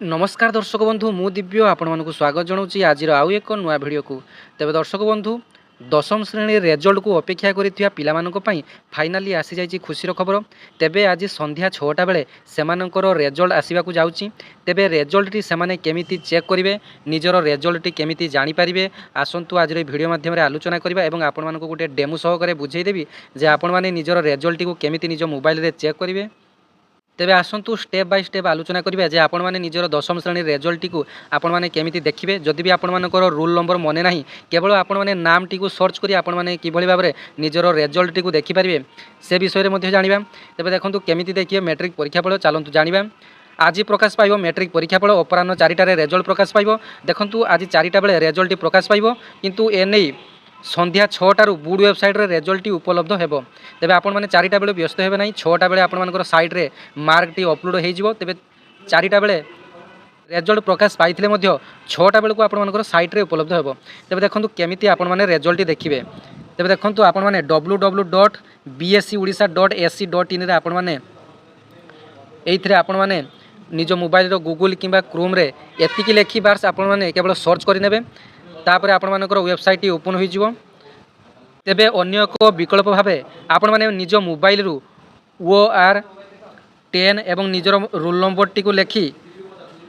नमस्कार दर्शक बंधु मु दिव्य आपण स्वागत जनाऊँ आज आउ एक नुआ भिडियो को। तेज दर्शक बंधु दशम श्रेणी रेजल्ट को अपेक्षा करिथिया पिलामानक पई फाइनाली आसी जाइए खुशीर खबर। तेबे आज संध्या 6टा बेले सेमानकर रेजल्ट आसवा जाउची। तेबे रेजल्ट टी सेमाने केमिति चेक करिवे, निजर रेजल्ट टी केमिति जानि पारिबे, आसंतु आज भिडियो माध्यम रे आलोचना करिबा एवं आपण मानक गोटे डेमो सहकारे बुझेई देबी जे आपण माने निजर रेजल्ट को केमिति निज मोबाइल रे चेक करिवे। तेबे आसंतु स्टेप बाय स्टेप आलोचना करिबा जे आपण माने निजर दशम श्रेणी रेजल्ट को आपण माने केमिति देखिबे। जदि भी आपण मानकर रोल नंबर मने नाही, केवल आपण माने नाम टी को सर्च करी आपण माने किभଳି भाबरे निजर रेजल्ट टी को देखि पारिबे से विषय रे मध्ये जानिबा। तेबे देखंतु केमिति देखिए मैट्रिक परीक्षा फल चलंतु जानिबा। आज प्रकाश पाइब मैट्रिक परीक्षा फल अपराह्न 4टारे रेजल्ट प्रकाश पाइब। देखंतु आज 4टा बेले रेजल्ट प्रकाश पाइब, किंतु एनै संध्या 6टारू बुड वेबसाइट रे रिजल्ट उपलब्ध हेबो। तेबे आपण माने 4टा बेले व्यस्त हेबे नाही, 6टा बेले आपण मानकर साइट रे मार्क टी अपलोड हे जिवो। तेबे 4टा बेले रिजल्ट प्रकाश पाइथिले मध्य 6टा बेले को आपण मानकर साइट रे उपलब्ध हेबो। तेबे देखंतु केमिति आपण माने रिजल्ट देखिबे। तेबे देखंतु आपण माने www.bscodisa.ac.in रे आपण माने एइथरे आपण माने निज मोबाइल रो गूगल किंबा क्रोम रे एतिकी लेखि बार्स आपण माने केवल सर्च करि नेबे। तापर आपण मानकर वेबसाइट ओपन हो जिवो। तेबे अन्य एक विकल्प भावे आपण माने निज मोबाइल रु OR10 एवं निजर रोल नंबर टी को लेखि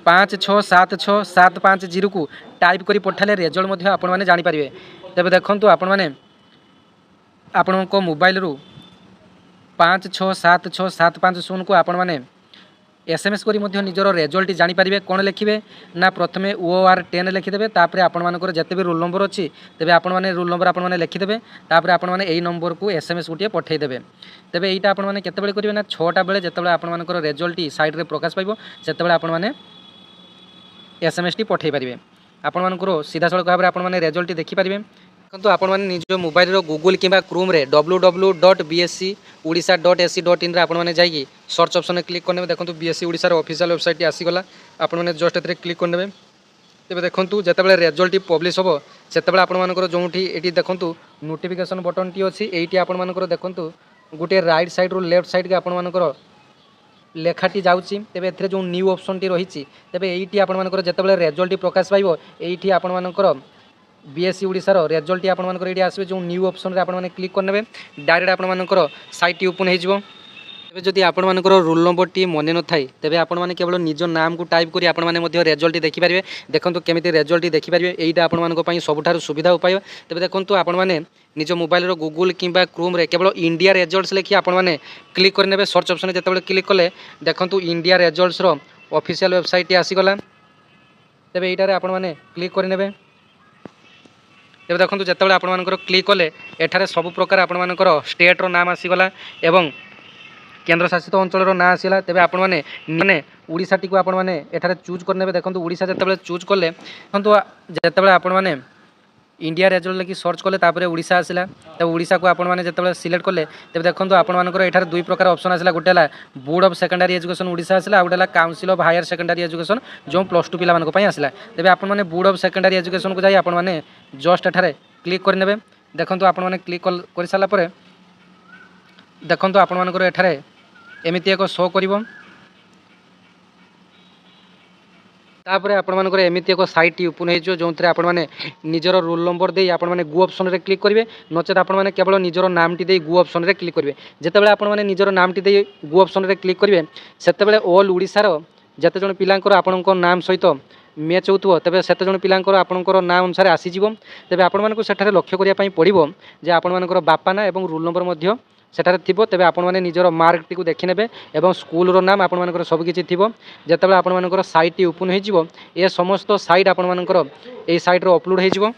567675 को टाइप करी पठाले रिजल्ट मध्ये आपण माने जानि परिबे। तेबे देखंतु आपण माने आपण को मोबाइल रु 567675 को आपण माने SMS करी मध्य निजर रेजल्ट जानि पारिबे। कोन लिखिबे ना प्रथमे OR10 लिखिदेबे, तापर आपण मानकर जते भी रोल नंबर अछि तेबे आपण माने रोल नंबर आपण माने लिखिदेबे। तापर आपण माने एई नंबर को SMS गुटिए पठेई देबे। तेबे एईटा आपण माने केते बेले करिवे ना 6टा बेले जते बेले आपण मानकर रेजल्ट साइट रे प्रकाश पाइबो सेते बेले आपण माने SMS टी पठेई पारिबे। आपण मानकर सीधा सळक भाबरे आपण माने रेजल्ट देखि पारिबे। किंतु आपण माने निज मोबाइल रो गूगल किंबा क्रोम रे www.bscodisa.ac.in रे आपण माने जाई सर्च ऑप्शन में क्लिक करने। देखंतु BSc ओडिसा रो ऑफिशियल वेबसाइट आसी गला। आपण माने जस्ट एतरे क्लिक करने। तेबे देखंतु जते बेले रिजल्ट पब्लिश होबो सेते बेले आपण मानकर जोंठी एटी देखंतु नोटिफिकेशन बटन टी अछि, एटी आपण मानकर देखंतु गुटे राइट साइड रो लेफ्ट साइड के आपण मानकर लेखाटी जाउची। तेबे एथरे जो न्यू ऑप्शन टी रहिची, तेबे एटी आपण मानकर जते बेले रिजल्ट प्रकाश पाइबो एटी आपण मानकर BSc ओडिसा रो रिजल्ट आपण मानकर एटी आसबे। जो न्यू ऑप्शन रे आपण माने क्लिक करनेबे, डायरेक्ट आपण मानकर साइट टी ओपन हे जिवो। तेबे जदि आपण मानकर रोल नंबर टी मने न थाई तेबे आपण माने केवल निज नाम को टाइप करी आपण माने मध्ये रिजल्ट देखि पारिबे। देखंतु केमिति रिजल्ट देखि पारिबे, एईटा आपण मानक पई सबुठारु सुविधा उपाय। तेबे देखंतु आपण माने निज मोबाइल रो गूगल किंबा क्रोम रे केवल इंडिया रिजल्ट्स लेखि आपण माने क्लिक करनेबे। सर्च ऑप्शन रे जते क्लिक कले देखंतु इंडिया रिजल्ट्स रो ऑफिशियल वेबसाइट टी आसी गला। तेबे एईटा रे आपण माने क्लिक करनेबे। तेबे देखंतु जते आपण मानकर क्लिक कले एठारे सब प्रकार आपण मानकर स्टेट रो नाम आसी गला एवं केंद्र शासित अंचल रो ना आसीला। तेबे आपण माने ओडिसा टी को आपण माने एठारे चूज करनेबे। देखंतु ओडिसा जते चूज करले देखंतु जते आपण माने इंडिया रिजल्ट लेकि सर्च कले तापरे ओडिसा आसीला। तब ओडिसा को आपण माने जते सिलेक्ट कले तेबे देखंतु आपण मानकर एठारे दुई प्रकार ऑप्शन आसीला। गोटेला board of secondary education Odisha आसीला, आ गोटेला council of higher secondary education जो +2 पिला मानक पई आसीला। तेबे आपण माने बोर्ड ऑफ सेकेंडरी एजुकेशन को जाई आपण माने जस्ट एठारे क्लिक करनेबे। देखंतु आपण माने क्लिक कर साला परे देखंतु आपण मानकर एठारे एमिति एक शो करिवो। तापरे आपण मानकर एमिति एक साइट टी ओपन हेजो जोंतरे आपण माने निजर रोल नंबर दे आपण माने गो ऑप्शन रे क्लिक करिवे, नचेत आपण माने केवल निजर नाम टी दे गो ऑप्शन रे क्लिक करिवे। जते बेले आपण माने निजर नाम टी दे गो ऑप्शन रे क्लिक करिवे सेते बेले ऑल ओडिसा रो जते जण पिलांकर आपणको नाम सहित मैच होतबो तेबे सेते जण पिलांकर आपणकर नाम अनुसार आसी जिवो। तेबे आपण मानको सेठारे लक्ष्य करिया पई पड़िबो जे आपण मानकर बापा ना एवं रोल नंबर मध्य सेठारे थिबो। तेबे आपण माने निजर मार्क टी को देखि नेबे एवं स्कूल रो नाम आपण मानकर सब किछि थिबो। जेतेबेले आपण मानकर साइट टी ओपन हे जिवो ए समस्त साइट आपण मानकर ए साइट रो अपलोड हे जिवो।